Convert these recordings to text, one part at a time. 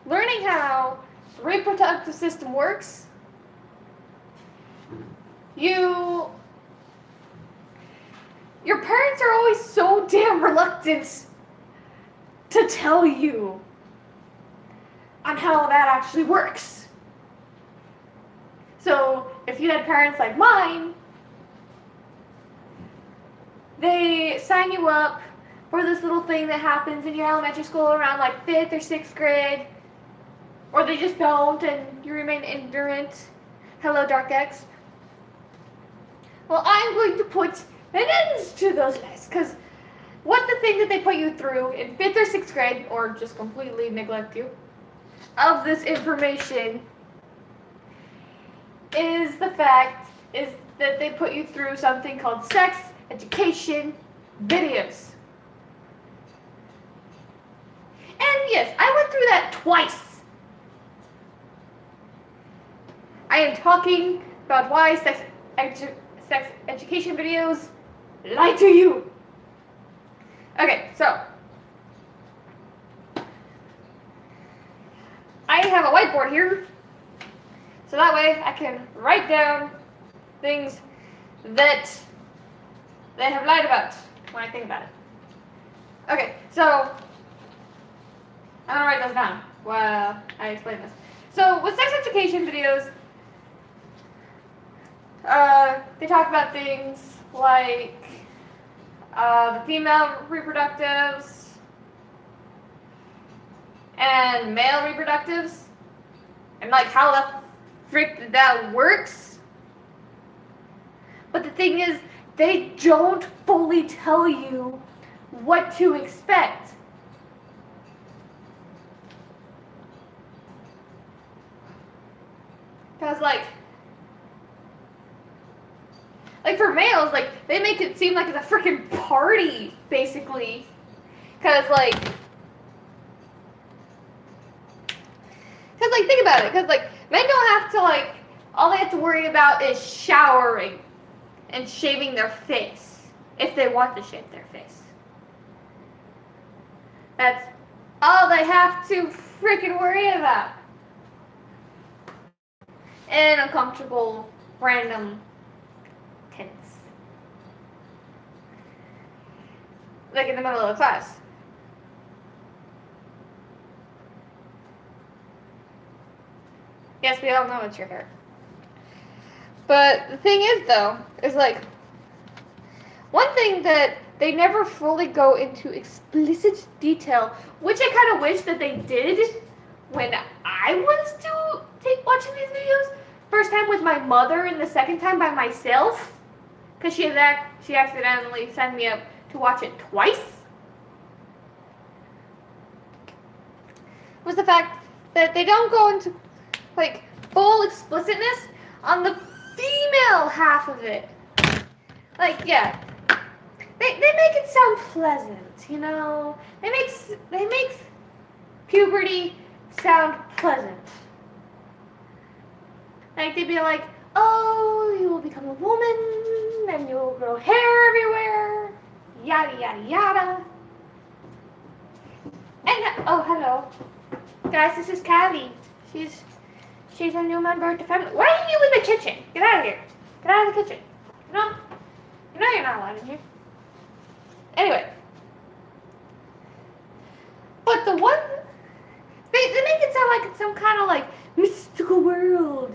learning how the reproductive system works, your parents are always so damn reluctant to tell you on how that actually works. So if you had parents like mine, they sign you up for this little thing that happens in your elementary school around like 5th or 6th grade, or they just don't and you remain ignorant. Hello, Dark X. Well, I'm going to put an end to those lies, because what the thing that they put you through in 5th or 6th grade, or just completely neglect you of this information, is the fact is that they put you through something called sex education videos. And yes, I went through that twice. I am talking about why sex education videos lie to you. Okay, so I have a whiteboard here, so that way I can write down things that they have lied about when I think about it. Okay, so I'm gonna write those down while I explain this. So with sex education videos, they talk about things like the female reproductives and male reproductives, and like how the frick that works. But the thing is, they don't fully tell you what to expect. Because like for males, like, they make it seem like it's a freaking party, basically. Because like, think about it. Because, like, men don't have to, like, all they have to worry about is showering and shaving their face, if they want to shave their face. That's all they have to freaking worry about. And uncomfortable, random tints. Like in the middle of the class. Yes, we all know it's your hair. But the thing is, though, is like, one thing that they never fully go into explicit detail, which I kind of wish that they did when I was watching these videos. First time with my mother and the second time by myself, because she accidentally signed me up to watch it twice, was the fact that they don't go into like full explicitness on the female half of it. Like, yeah, they make it sound pleasant, you know. They make puberty sound pleasant. Like, they'd be like, oh, you will become a woman, and you will grow hair everywhere, yada, yada, yada. And, oh, hello. Guys, this is Callie. She's a new member of the family. Why are you in the kitchen? Get out of here. Get out of the kitchen. You know you're not allowed in here. Anyway. But the one, they make it sound like it's some kind of, like, mystical world.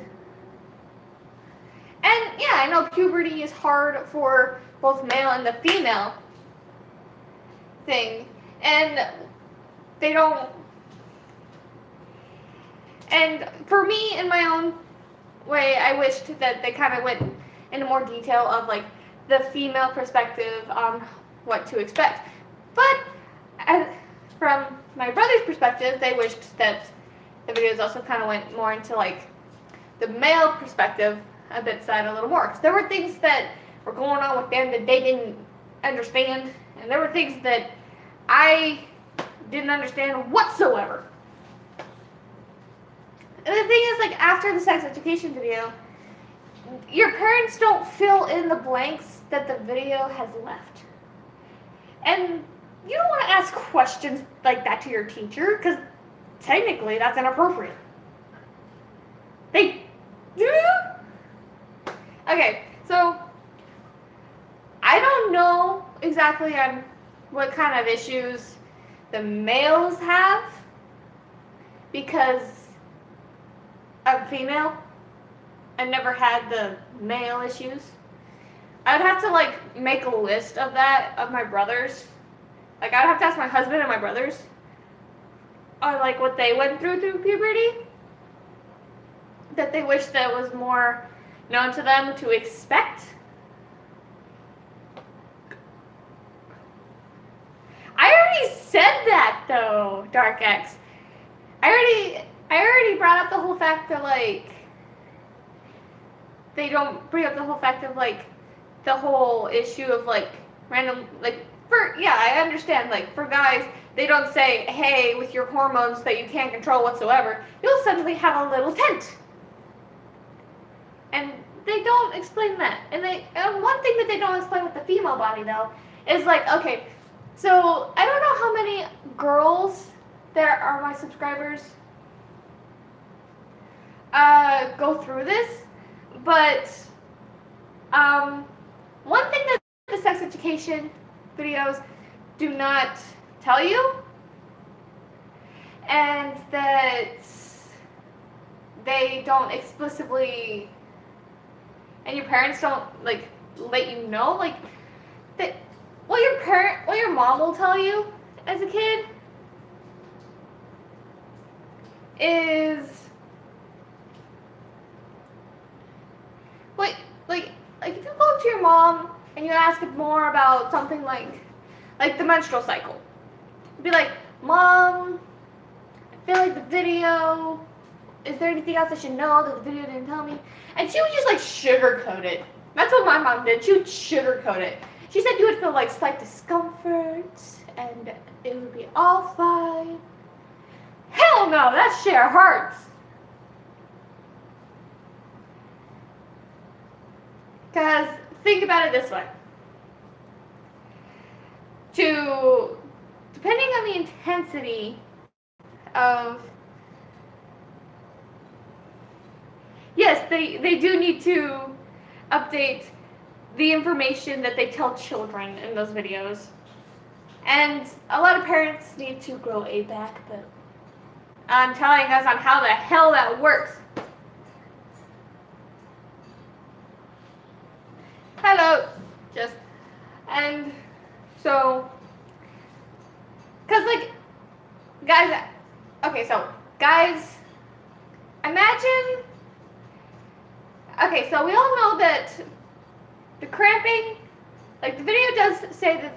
And, yeah, I know puberty is hard for both male and the female thing. And they don't... And for me, in my own way, I wished that they kind of went into more detail of, like, the female perspective on what to expect. But from my brother's perspective, they wished that the videos also kind of went more into, like, the male perspective a bit side a little more. Because there were things that were going on with them that they didn't understand, and there were things that I didn't understand whatsoever. And the thing is, like, after the sex education video, your parents don't fill in the blanks that the video has left. And you don't want to ask questions like that to your teacher, because technically that's inappropriate. They do. Okay, so I don't know exactly on what kind of issues the males have because I'm female. I never had the male issues. I would have to like make a list of that of my brothers. Like I would have to ask my husband and my brothers on like what they went through puberty. That they wish that was more known to them to expect. I already said that though, Dark X. I already brought up the whole fact that like they don't bring up the whole fact of like the whole issue of like random like for I understand like for guys they don't say hey with your hormones that you can't control whatsoever you'll suddenly have a little tent. And they don't explain that. And one thing that they don't explain with the female body though is like, okay, so I don't know how many girls there are my subscribers go through this, but one thing that the sex education videos do not tell you, and that they don't explicitly and your parents don't like let you know like that what your mom will tell you as a kid is like if you go up to your mom and you ask more about something like the menstrual cycle, be like, Mom, I feel like the video, is there anything else I should know that the video didn't tell me? And she would just like sugarcoat it. That's what my mom did. She would sugarcoat it. She said you would feel like slight discomfort and it would be all fine. Hell no, that shit hurts. Because think about it this way. Depending on the intensity of yes, they do need to update the information that they tell children in those videos. And a lot of parents need to grow a backbone on telling us on how the hell that works. Hello. And so, because like, guys, okay, so guys, imagine, okay, so we all know that the cramping, like the video does say that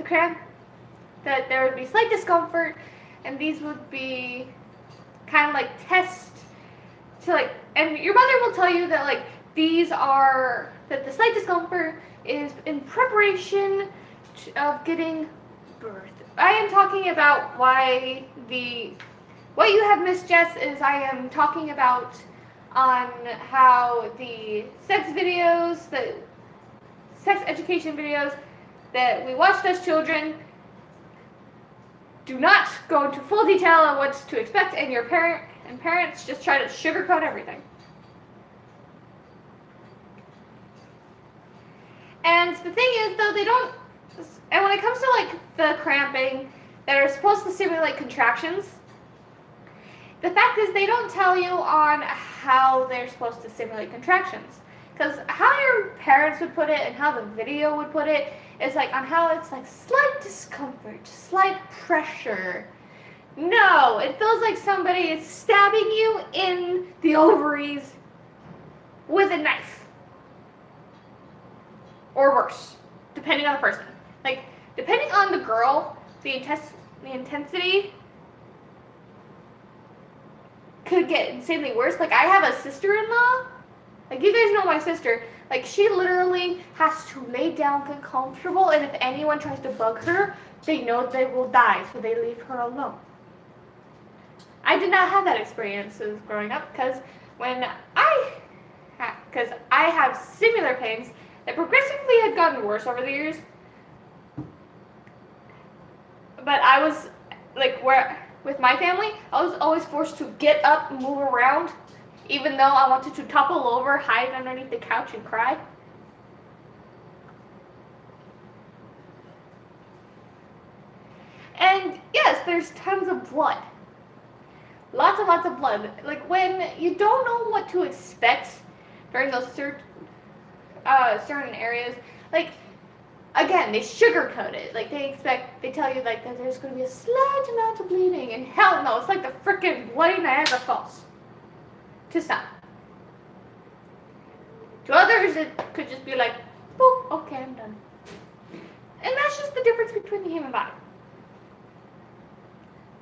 that there would be slight discomfort, and these would be kind of like tests to like, and your mother will tell you that like that the slight discomfort is in preparation of getting birth. I am talking about what you have missed, Jess, is I am talking about on how the sex education videos that we watched as children do not go into full detail on what to expect, and your parents just try to sugarcoat everything. And the thing is, though, they don't, and when it comes to like the cramping that are supposed to simulate contractions, the fact is they don't tell you on how they're supposed to simulate contractions. Because how your parents would put it and how the video would put it is like on how it's like slight discomfort, slight pressure. No, it feels like somebody is stabbing you in the ovaries with a knife. Or worse, depending on the person. Like, depending on the girl, the intensity could get insanely worse. Like, I have a sister-in-law. Like, you guys know my sister. Like, she literally has to lay down, get comfortable, and if anyone tries to bug her, they know they will die, so they leave her alone. I did not have that experience as growing up, because I have similar pains that progressively had gotten worse over the years. But I was, like, with my family, I was always forced to get up and move around, even though I wanted to topple over, hide underneath the couch, and cry. And yes, there's tons of blood. Lots and lots of blood. Like, when you don't know what to expect during those certain areas, like, again, they sugarcoat it. Like, they tell you, like, that there's going to be a slight amount of bleeding, and hell no, it's like the frickin' bloody Niagara Falls. To some. To others, it could just be like, boop, okay, I'm done. And that's just the difference between the human body.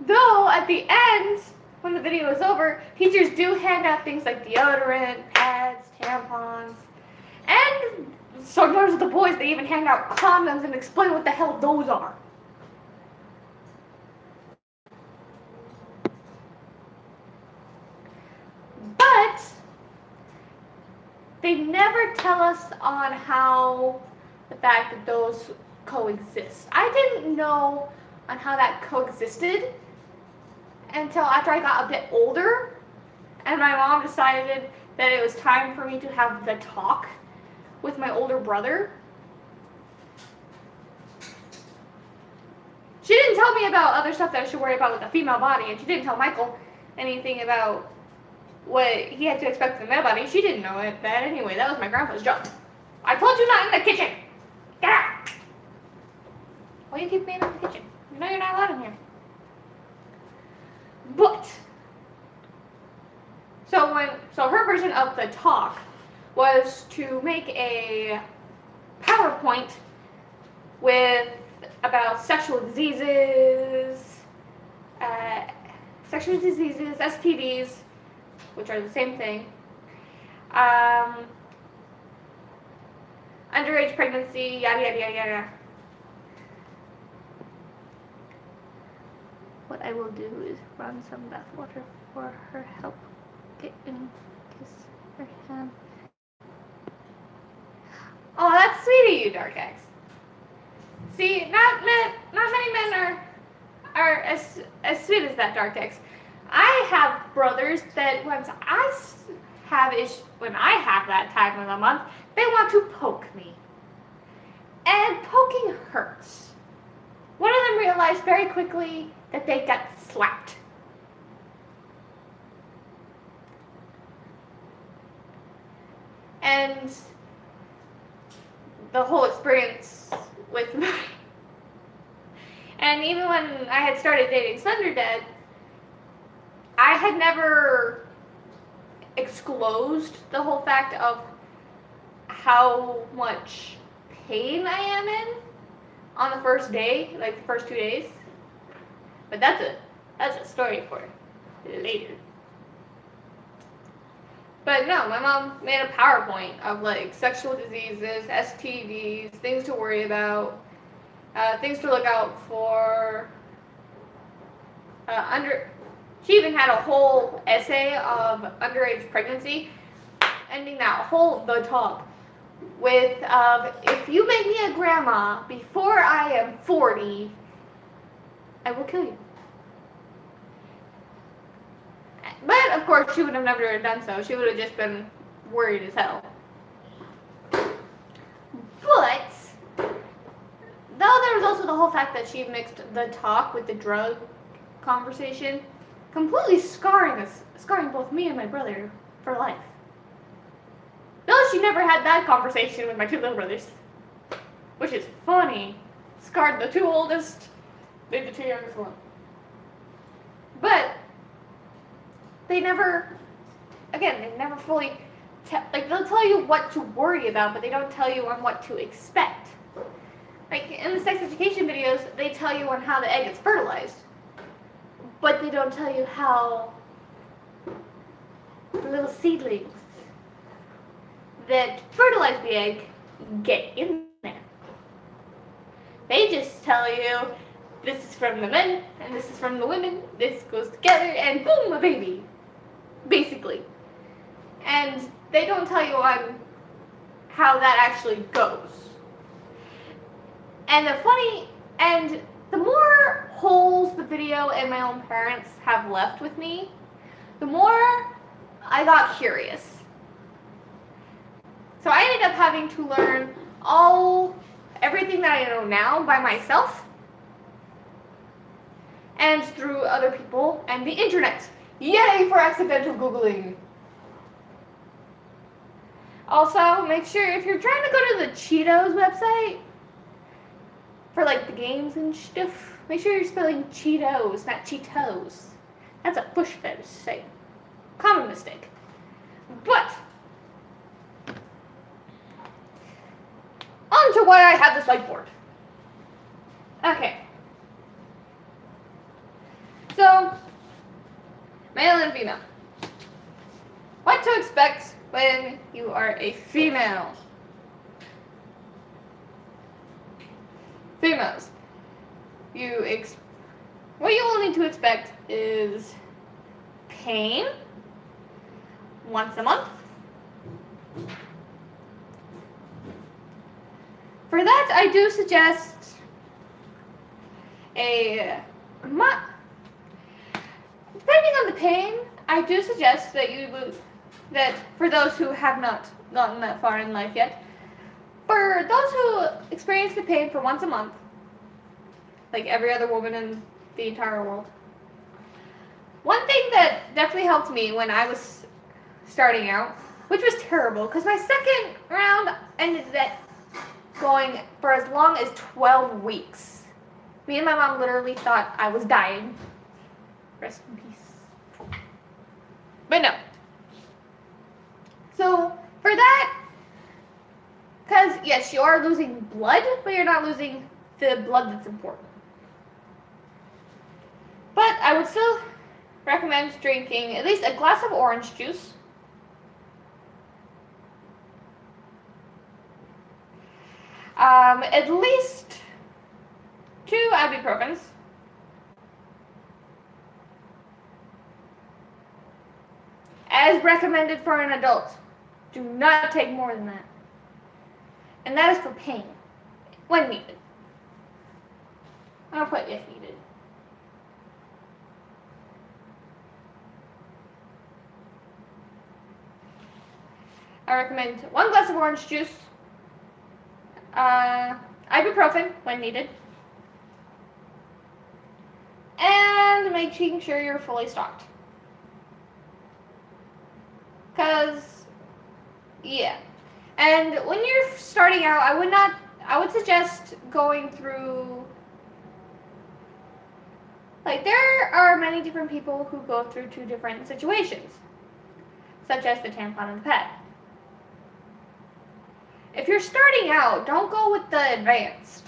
Though, at the end, when the video is over, teachers do hand out things like deodorant, pads, tampons, and sometimes with the boys, they even hand out condoms and explain what the hell those are. But they never tell us on how the fact that those coexist. I didn't know on how that coexisted until after I got a bit older, and my mom decided that it was time for me to have the talk with my older brother. She didn't tell me about other stuff that I should worry about with the female body, and she didn't tell Michael anything about what he had to expect from the male body. She didn't know that anyway. That was my grandpa's job. I told you not in the kitchen. Get out. Why do you keep being in the kitchen? You know you're not allowed in here. But so her version of the talk was to make a PowerPoint with about sexual diseases, STDs, which are the same thing, underage pregnancy, yada yada yada yada. What I will do is run some bath water for her help get in, kiss her hand. Oh, that's sweet of you, Dark X. See, not many men are as sweet as that, Dark X. I have brothers that when I have that time of the month, they want to poke me. And poking hurts. One of them realized very quickly that they got slapped. And the whole experience with me. And even when I had started dating Slenderdad, I had never disclosed the whole fact of how much pain I am in on the first day, like the first 2 days. But that's a story for later. But no, my mom made a PowerPoint of like sexual diseases, STDs, things to worry about, things to look out for. She even had a whole essay of underage pregnancy, ending that whole talk with if you make me a grandma before I am 40, I will kill you. But, of course, she would have never done so. She would have just been worried as hell. But, though there was also the whole fact that she mixed the talk with the drug conversation, completely scarring both me and my brother for life. Though she never had that conversation with my two little brothers. Which is funny. Scarred the two oldest, made the two youngest one. But they never fully, they'll tell you what to worry about, but they don't tell you on what to expect. Like, in the sex education videos, they tell you on how the egg is fertilized, but they don't tell you how the little seedlings that fertilize the egg get in there. They just tell you, this is from the men, and this is from the women, this goes together, and boom, a baby. Basically. And they don't tell you on how that actually goes. And the more polls the video and my own parents have left with me, the more I got curious. So I ended up having to learn everything that I know now by myself and through other people and the internet. Yay for accidental Googling! Also, make sure if you're trying to go to the Cheetos website for like the games and stuff, make sure you're spelling Cheetos, not Cheetos. That's a push mistake. Common mistake. But on to why I had this whiteboard. Okay. So, male and female. What to expect when you are a female. Females. What you will need to expect is pain once a month. For that, I do suggest depending on the pain, I do suggest that for those who have not gotten that far in life yet, for those who experience the pain for once a month, like every other woman in the entire world, one thing that definitely helped me when I was starting out, which was terrible, because my second round ended up going for as long as 12 weeks. Me and my mom literally thought I was dying. Rest in peace. But no. So, for that, because yes, you are losing blood, but you're not losing the blood that's important. But I would still recommend drinking at least a glass of orange juice. At least 2 ibuprofens. As recommended for an adult. Do not take more than that. And that is for pain, when needed. I'll put if needed. I recommend 1 glass of orange juice, ibuprofen when needed, and making sure you're fully stocked. Because, yeah. And when you're starting out, I would suggest going through, like, there are many different people who go through 2 different situations, such as the tampon and the pad. If you're starting out, don't go with the advanced,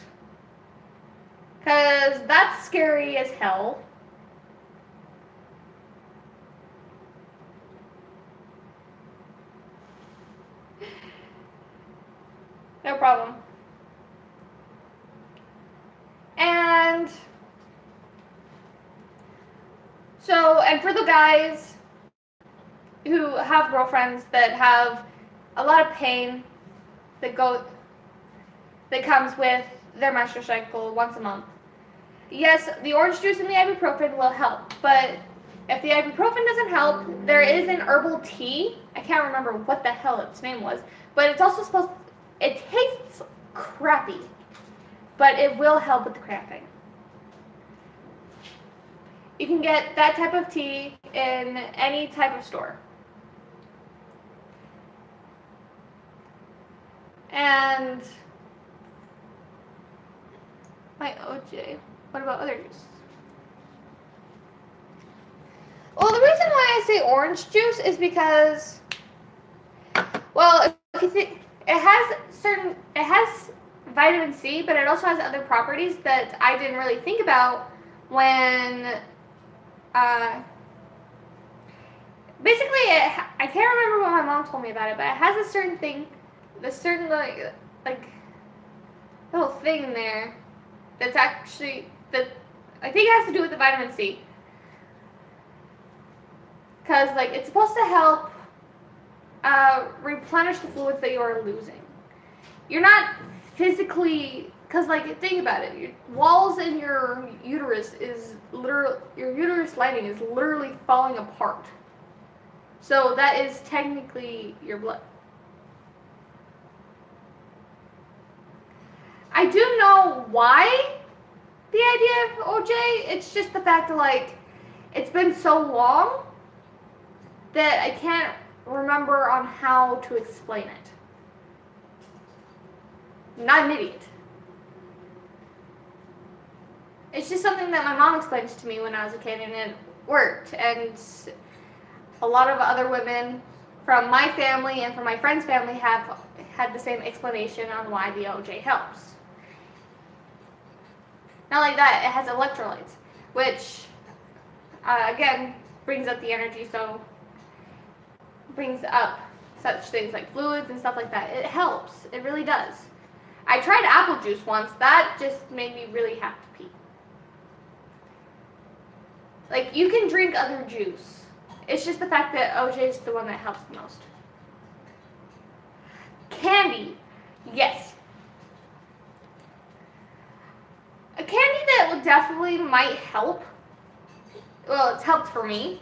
because that's scary as hell. No problem. And for the guys who have girlfriends that have a lot of pain that comes with their menstrual cycle once a month, yes, the orange juice and the ibuprofen will help, but if the ibuprofen doesn't help, there is an herbal tea. I can't remember what the hell its name was, but it's also it tastes crappy, but it will help with the cramping. You can get that type of tea in any type of store. And my OJ, what about other juice? Well, the reason why I say orange juice is because, well, it has vitamin C, but it also has other properties that I didn't really think about when, basically, I can't remember what my mom told me about it, but it has a certain thing, like little thing in there that's actually, that I think it has to do with the vitamin C. Because, like, it's supposed to help replenish the fluids that you are losing. You're not physically Because, like, think about it. Your walls in your uterus is literally, your uterus lining is literally falling apart. So that is technically your blood. I do know why the idea of OJ. It's just the fact that, like, it's been so long that I can't remember on how to explain it. I'm not an idiot. It's just something that my mom explained to me when I was a kid, and it worked. And a lot of other women from my family and from my friend's family have had the same explanation on why the OJ helps. Not like that, it has electrolytes, which, again, brings up the energy, so brings up such things like fluids and stuff like that. It helps. It really does. I tried apple juice once. That just made me really have to pee. Like, you can drink other juice. It's just the fact that OJ is the one that helps the most. Candy. Yes. A candy that would definitely might help, well, it's helped for me,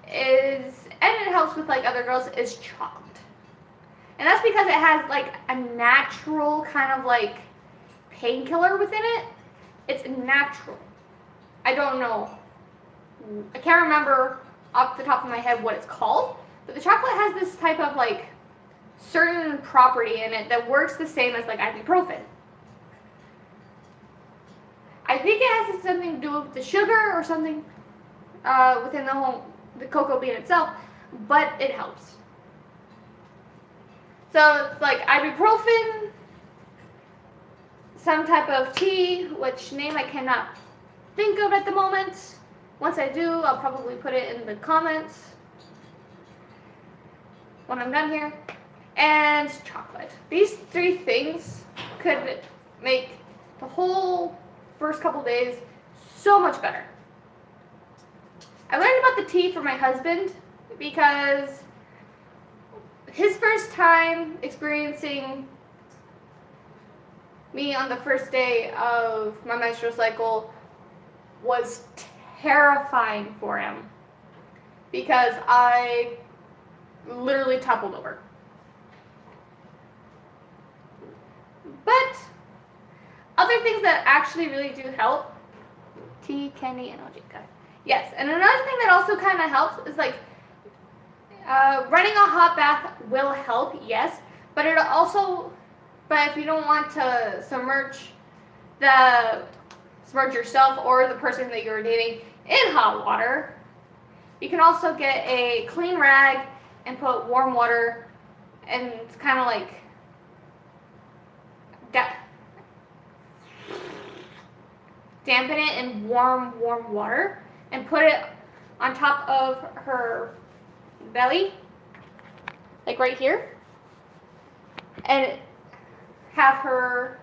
is, and it helps with, like, other girls, is chocolate. And that's because it has, like, a natural kind of, like, painkiller within it. It's natural. I don't know. I can't remember off the top of my head what it's called, but the chocolate has this type of, like, certain property in it that works the same as, like, ibuprofen. I think it has something to do with the sugar or something within the cocoa bean itself, but it helps. So it's like ibuprofen, some type of tea, which name I cannot think of at the moment. Once I do, I'll probably put it in the comments when I'm done here. And chocolate. These three things could make the whole first couple days so much better. I learned about the tea from my husband because his first time experiencing me on the first day of my menstrual cycle was terrifying for him because I literally toppled over. But other things that actually really do help, tea, candy, and OJ. Yes, and another thing that also kind of helps is, like, running a hot bath will help, yes, but it also, but if you don't want to submerge yourself or the person that you're dating in hot water, you can also get a clean rag and put warm water and kind of like dampen it in warm water and put it on top of her belly, like right here, and have her,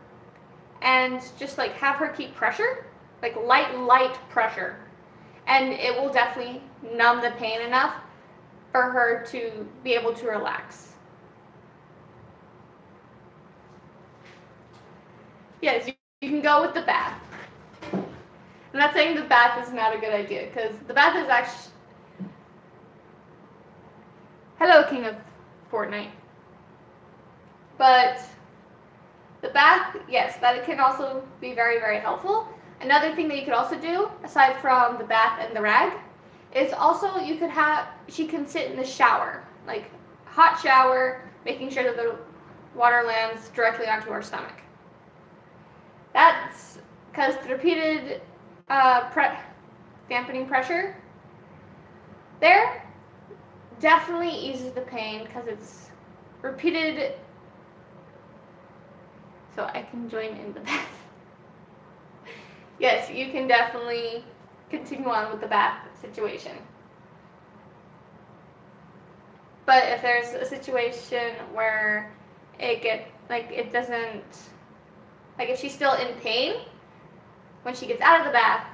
and just like have her keep pressure, like light pressure, and it will definitely numb the pain enough for her to be able to relax. Yes, you can go with the bath. I'm not saying the bath is not a good idea, because the bath is actually... Hello, King of Fortnite. But the bath, yes, that can also be very, very helpful. Another thing that you could also do, aside from the bath and the rag, is also you could have, she can sit in the shower, like hot shower, making sure that the water lands directly onto her stomach. That's because the repeated dampening pressure there definitely eases the pain because it's repeated, so I can join in the bath. Yes, you can definitely continue on with the bath situation. But if there's a situation where it doesn't, like if she's still in pain when she gets out of the bath,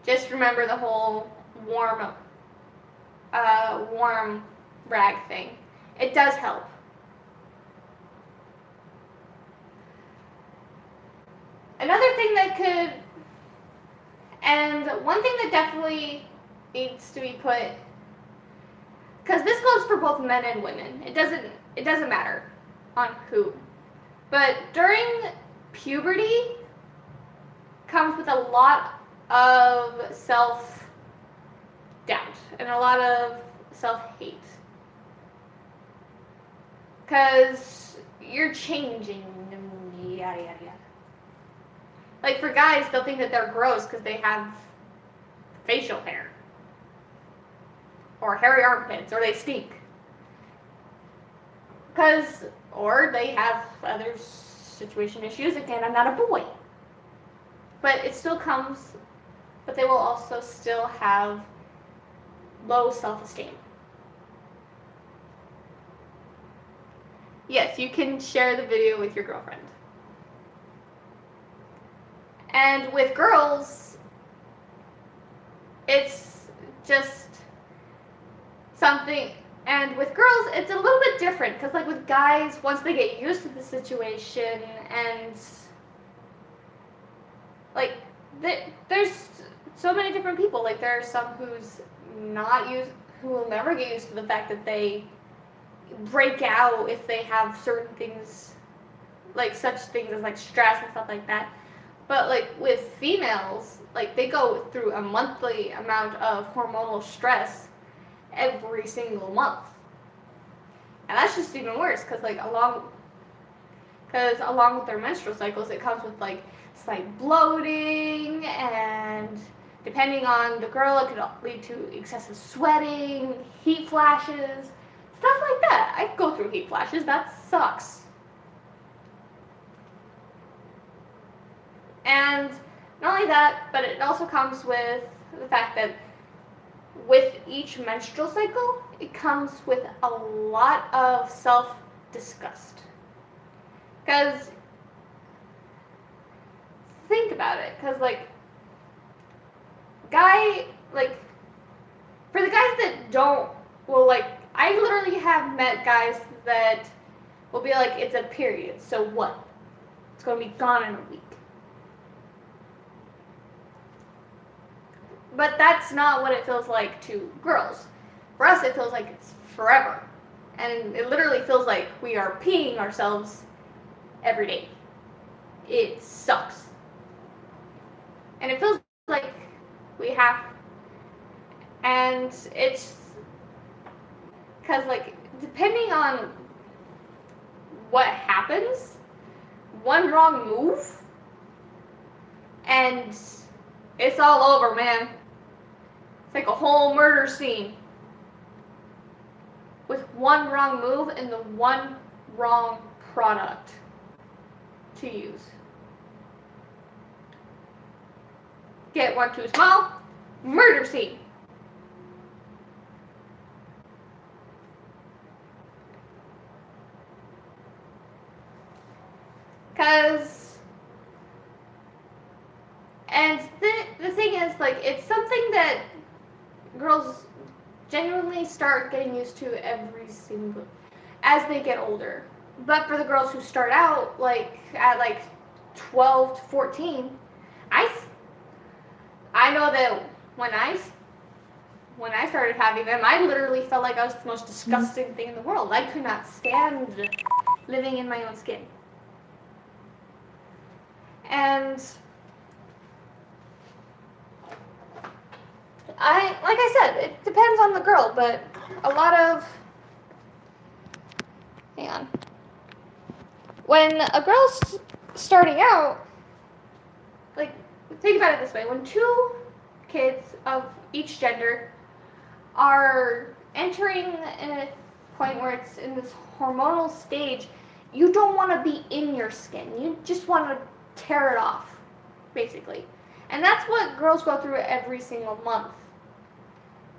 just remember the whole warm rag thing. It does help. Another thing that could, and one thing that definitely needs to be put, because this goes for both men and women. It doesn't matter on who. But during puberty comes with a lot of self-doubt and a lot of self-hate. Because you're changing, yada, yada, yada. Like for guys, they'll think that they're gross because they have facial hair. Or hairy armpits, or they stink. Or they have other situation issues. Again, I'm not a boy. But it still comes, but they will also still have low self-esteem. Yes, you can share the video with your girlfriend. And with girls, it's just something, and with girls, it's a little bit different, because like with guys, once they get used to the situation, and like, there's so many different people, like there are some who will never get used to the fact that they break out if they have certain things, like such things as like stress and stuff like that. But like with females, like they go through a monthly amount of hormonal stress every single month. And that's just even worse, because along with their menstrual cycles, it comes with like slight bloating, and depending on the girl, it could lead to excessive sweating, heat flashes, stuff like that. I go through heat flashes. That sucks. And not only that, but it also comes with the fact that with each menstrual cycle, it comes with a lot of self-disgust. Because, think about it, because for the guys that don't, I literally have met guys that will be like, it's a period, so what? It's going to be gone in a week. But that's not what it feels like to girls. For us, it feels like it's forever. And it literally feels like we are peeing ourselves every day. It sucks. And it feels like we have, and it's, because depending on what happens, one wrong move, and it's all over, man. It's like a whole murder scene. With one wrong move and the one wrong product to use. Get one too small, murder scene. And the thing is, it's something that girls genuinely start getting used to as they get older. But for the girls who start out, at 12 to 14, I know that when I started having them, I literally felt like I was the most disgusting thing in the world. I could not stand living in my own skin. And like I said, it depends on the girl, but a lot of, hang on. When a girl's starting out, think about it this way, when two kids of each gender are entering in a point where it's in this hormonal stage, you don't want to be in your skin. You just want to tear it off, basically. And that's what girls go through every single month.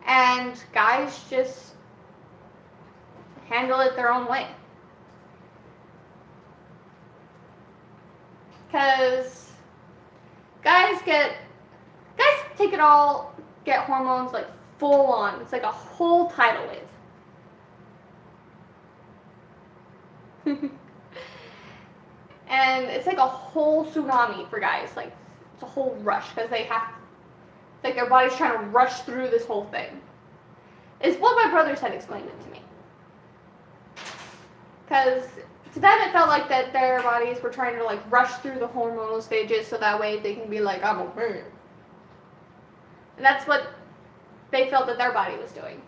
And guys just handle it their own way. Because guys take it all, get hormones full on. It's like a whole tidal wave. And and it's like a whole tsunami for guys. Like, it's a whole rush because they have, like, their body's trying to rush through this whole thing. It's what my brothers had explained it to me. Because to them it felt like that their bodies were trying to like rush through the hormonal stages so that way they can be like, I'm a man. And that's what they felt that their body was doing.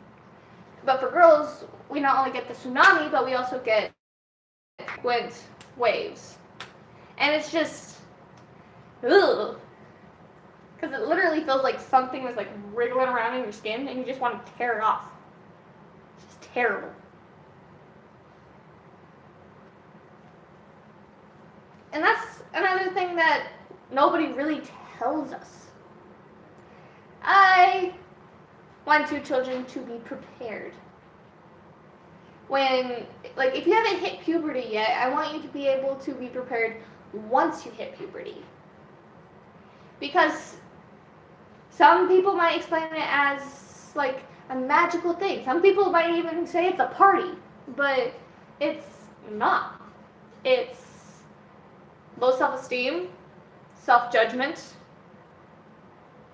But for girls, we not only get the tsunami, but we also get frequent waves. And it's just, ugh. Because it literally feels like something was like wriggling around in your skin and you just want to tear it off. It's just terrible. And that's another thing that nobody really tells us. I want 2 children to be prepared. When, like, if you haven't hit puberty yet, I want you to be able to be prepared once you hit puberty. Because some people might explain it as, like, a magical thing. Some people might even say it's a party. But it's not. It's low self-esteem, self-judgment,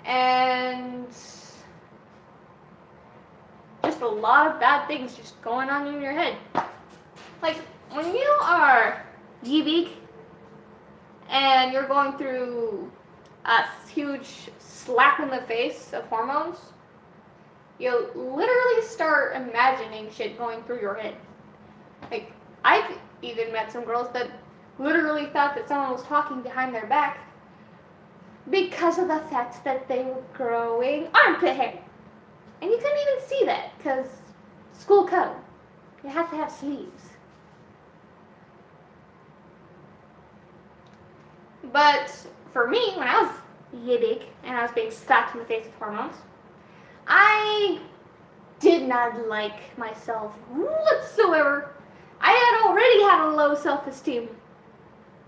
and just a lot of bad things just going on in your head. Like, when you are Yibik and you're going through a huge slap in the face of hormones, you literally start imagining shit going through your head. Like, I've even met some girls that literally thought that someone was talking behind their back because of the fact that they were growing armpit hair. And you couldn't even see that because school code. You have to have sleeves. But for me, when I was Yibik and I was being slapped in the face with hormones, I did not like myself whatsoever. I had already had a low self-esteem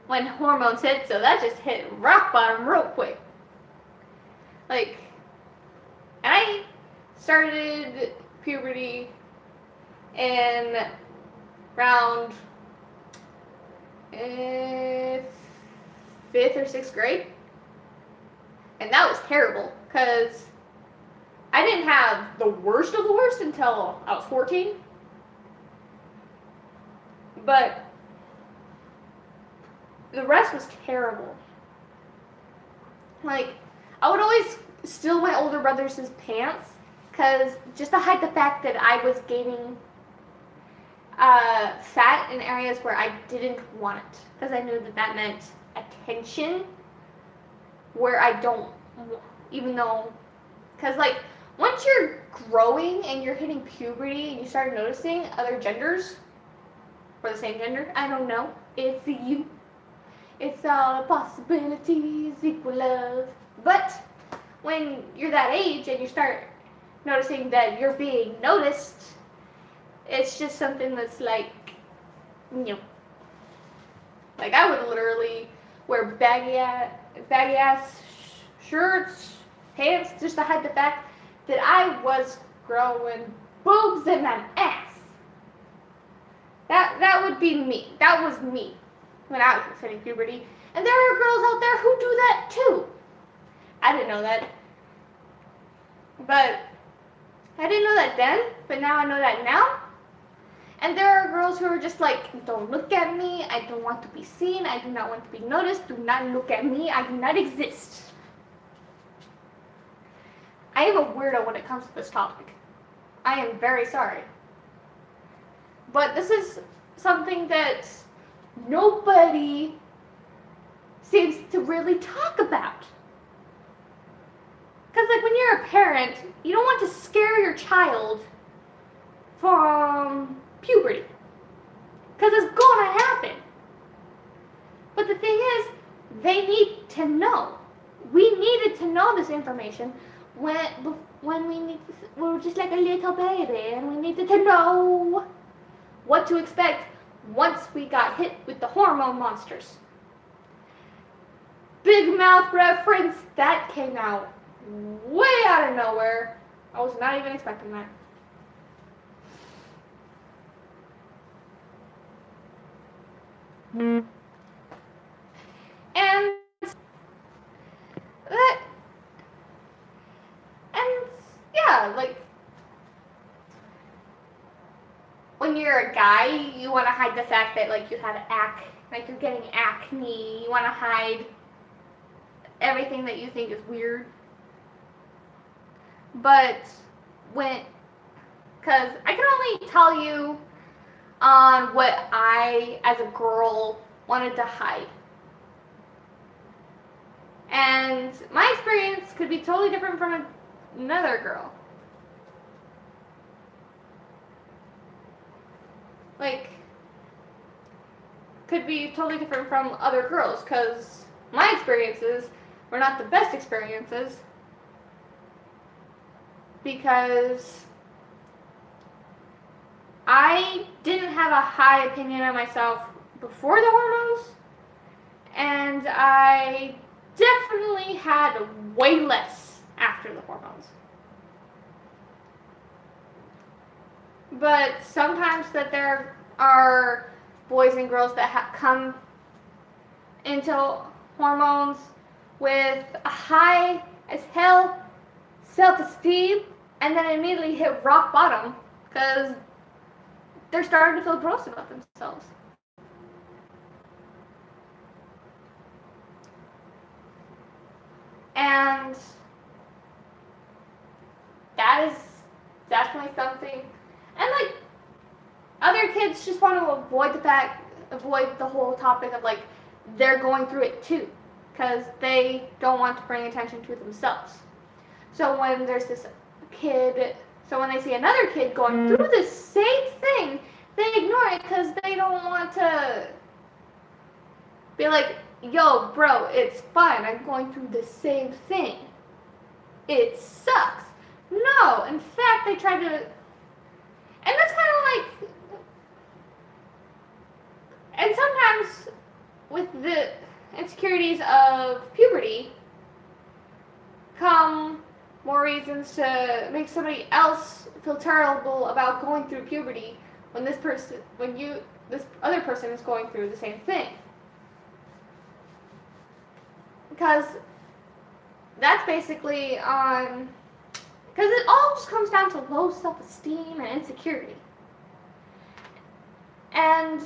when hormones hit, so that just hit rock bottom real quick. Like, and I started puberty in around 5th or 6th grade. And that was terrible, because I didn't have the worst of the worst until I was 14. But the rest was terrible. Like, I would always steal my older brother's pants, because just to hide the fact that I was gaining fat in areas where I didn't want it, because I knew that that meant attention where I don't, even though, because like once you're growing and you're hitting puberty and you start noticing other genders or the same gender, I don't know, it's you. It's all possibilities, equal love. But when you're that age and you start noticing that you're being noticed, it's just something that's like, you know, like I would literally wear baggy ass shirts, pants, just to hide the fact that I was growing boobs and an ass. That would be me. That was me when I was hitting puberty. And there are girls out there who do that too. I didn't know that. But I didn't know that then, but now I know that now. And there are girls who are just like, don't look at me, I don't want to be seen, I do not want to be noticed, do not look at me, I do not exist. I am a weirdo when it comes to this topic. I am very sorry. But this is something that nobody seems to really talk about. Because like when you're a parent, you don't want to scare your child from puberty. Because it's gonna happen. But the thing is, they need to know. We needed to know this information when we were just like a little baby, and we needed to know what to expect once we got hit with the hormone monsters. Big Mouth reference, that came out way out of nowhere. I was not even expecting that. you're a guy, you want to hide the fact that like you have like you're getting acne. You want to hide everything that you think is weird. But because I can only tell you on what I, as a girl, wanted to hide. And my experience could be totally different from another girl. Like, could be totally different from other girls, because my experiences were not the best experiences, because I didn't have a high opinion of myself before the hormones, and I definitely had way less after the hormones. But sometimes that there are boys and girls that come into hormones with a high as hell self-esteem and then immediately hit rock bottom because they're starting to feel gross about themselves. And that is definitely something. And like, other kids just want to avoid the whole topic of like, they're going through it too, because they don't want to bring attention to themselves. So when there's this kid, so when they see another kid going through the same thing, they ignore it because they don't want to be like, yo, bro, it's fine, I'm going through the same thing. It sucks. No, in fact, they try to, and that's kind of like, and sometimes with the insecurities of puberty come more reasons to make somebody else feel terrible about going through puberty when this other person is going through the same thing. Because that's basically on, because it all just comes down to low self-esteem and insecurity. And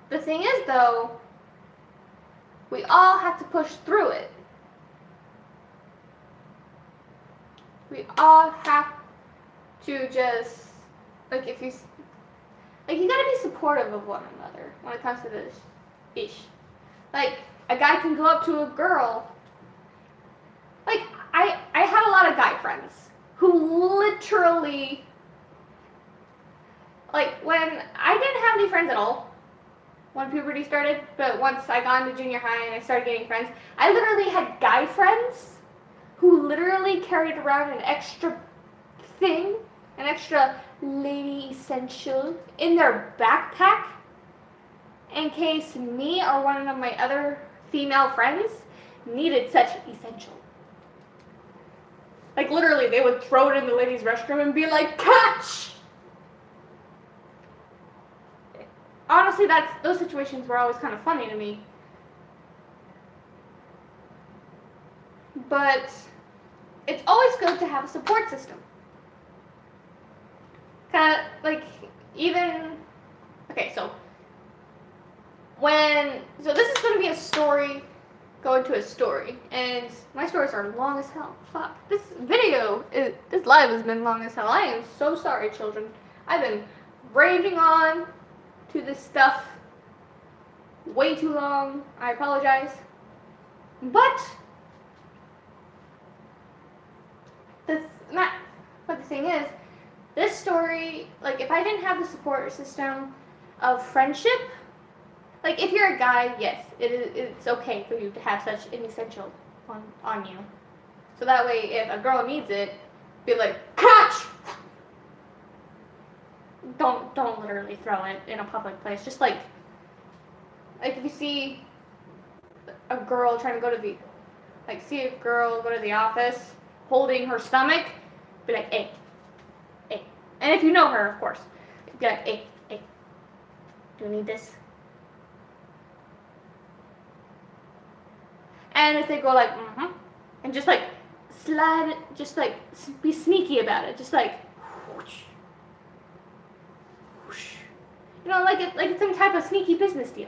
the thing is, though, we all have to push through it. We all have to just, like, you gotta be supportive of one another when it comes to this ish. Like, a guy can go up to a girl. Like, I had a lot of guy friends who literally, like, when I didn't have any friends at all when puberty started, but once I got into junior high and I started getting friends, I literally had guy friends who literally carried around an extra thing, an extra lady essential in their backpack in case me or one of my other female friends needed such essential. Like, literally, they would throw it in the ladies' restroom and be like, catch! Honestly, those situations were always kind of funny to me. But it's always good to have a support system. Kind of, like, even, okay, so this is going to be a story, go into a story, and my stories are long as hell. Fuck, this live has been long as hell. I am so sorry, children. I've been raging on to this stuff way too long. I apologize. But the thing is, this story, like, if I didn't have the support system of friendship, like, if you're a guy, yes, it's okay for you to have such an essential on you. So that way, if a girl needs it, be like, catch! Don't literally throw it in a public place. Just like if you see a girl trying to go to the office holding her stomach, be like, hey. And if you know her, of course, be like, hey, do you need this? And if they go like, and just like slide it, just like be sneaky about it, just like, whoosh, You know, like it's some type of sneaky business deal.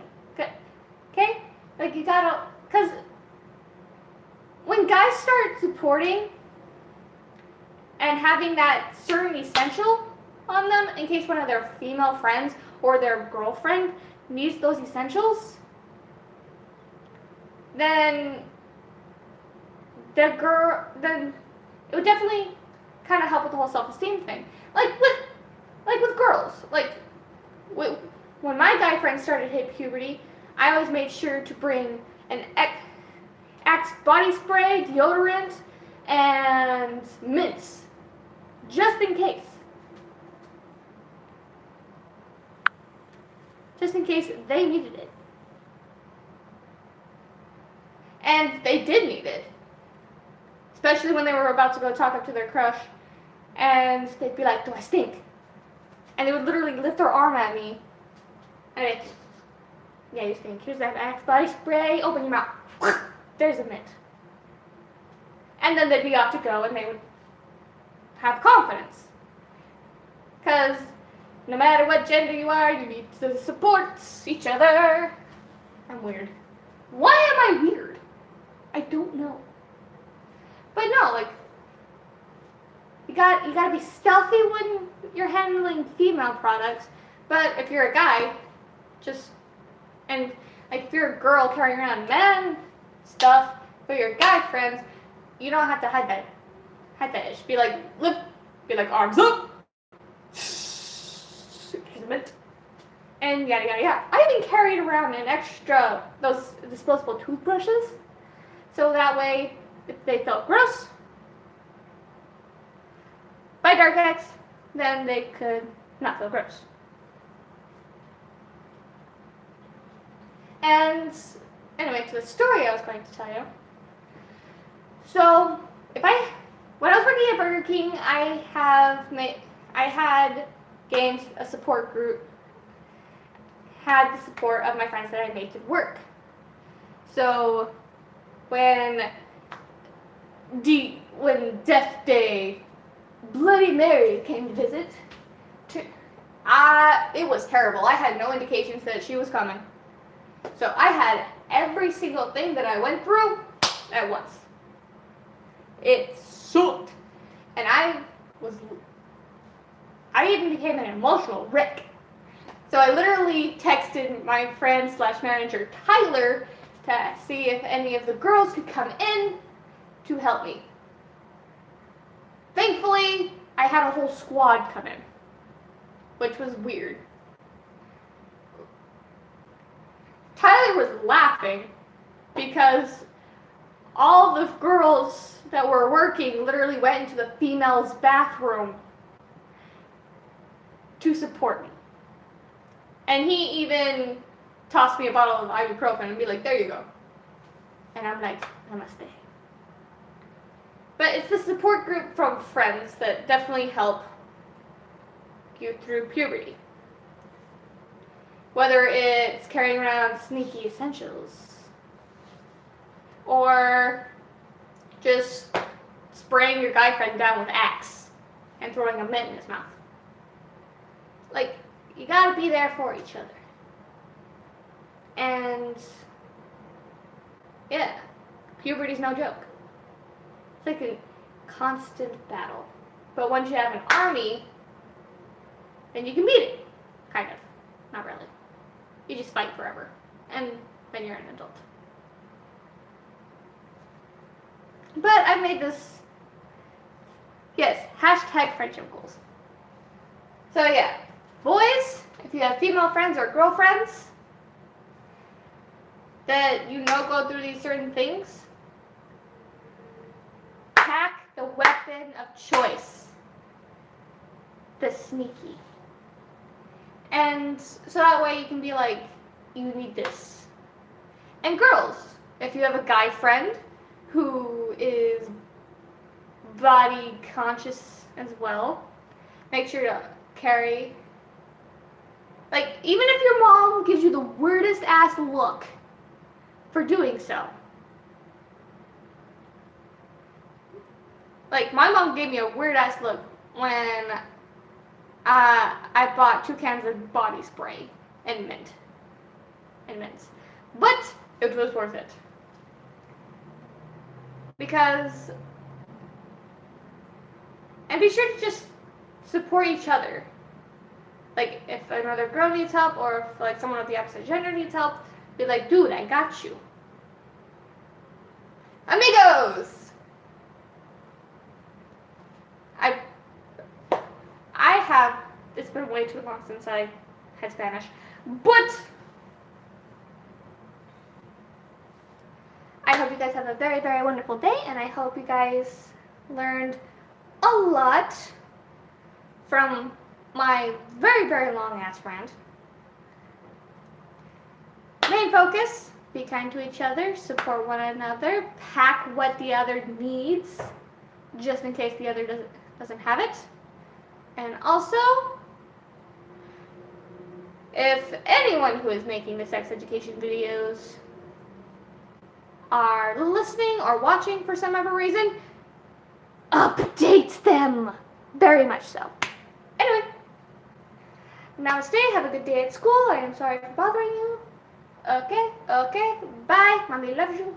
Okay? Like you gotta, because when guys start supporting and having that certain essential on them in case one of their female friends or their girlfriend needs those essentials, then then it would definitely kind of help with the whole self-esteem thing. Like with girls, when my guy friends started to hit puberty, I always made sure to bring an Axe body spray, deodorant, and mints, just in case. Just in case they needed it. And they did need it. Especially when they were about to go talk up to their crush. And they'd be like, do I stink? And they would literally lift their arm at me. And I'd, yeah, you stink. Here's that Axe body spray. Open your mouth. There's a mint. And then they'd be off to go and they would have confidence. Because no matter what gender you are, you need to support each other. I'm weird. Why am I weird? I don't know. But no, like, you gotta be stealthy when you're handling female products. But if you're a guy, and like if you're a girl carrying around men stuff for your guy friends, you don't have to hide that. Hide that ish. Be like arms up. And yada yada yada. I even carried around an extra those disposable toothbrushes, so that way if they felt gross by Dark X, then they could not feel gross. And anyway, to the story I was going to tell you. So when I was working at Burger King, I had gained a support group, had the support of my friends that I made to work. So when Death Day, Bloody Mary came to visit, it was terrible. I had no indications that she was coming. So I had every single thing that I went through at once. It sucked. And I even became an emotional wreck. So I literally texted my friend / manager Tyler to see if any of the girls could come in to help me. Thankfully, I had a whole squad come in, which was weird. Tyler was laughing because all the girls that were working literally went into the females' bathroom to support me. And he even tossed me a bottle of ibuprofen and be like, there you go. And I'm like, namaste. But it's the support group from friends that definitely help you through puberty. Whether it's carrying around sneaky essentials or just spraying your guy friend down with Axe and throwing a mint in his mouth. Like, you gotta be there for each other. And yeah, puberty's no joke. It's like a constant battle. But once you have an army, then you can beat it. Kind of. Not really. You just fight forever. And then you're an adult. But I made this, yes, hashtag friendship goals. So yeah, boys, if you have female friends or girlfriends that you know go through these certain things, pack the weapon of choice, the sneaky. And so that way you can be like, you need this. And girls, if you have a guy friend who is body conscious as well, make sure to carry, like, even if your mom gives you the weirdest ass look for doing so. Like, my mom gave me a weird ass look when I bought 2 cans of body spray and mints. But it was worth it. Because, and be sure to just support each other. Like, if another girl needs help, or if like someone of the opposite gender needs help, be like, dude, I got you. Amigos! I have, it's been way too long since I had Spanish, but I hope you guys have a very, very wonderful day, and I hope you guys learned a lot from my very, very long ass rant. Main focus, be kind to each other, support one another, pack what the other needs, just in case the other doesn't have it. And also, if anyone who is making the sex education videos are listening or watching for some other reason, update them! Very much so. Anyway, namaste, have a good day at school. I am sorry for bothering you. Okay, bye. Mommy loves you.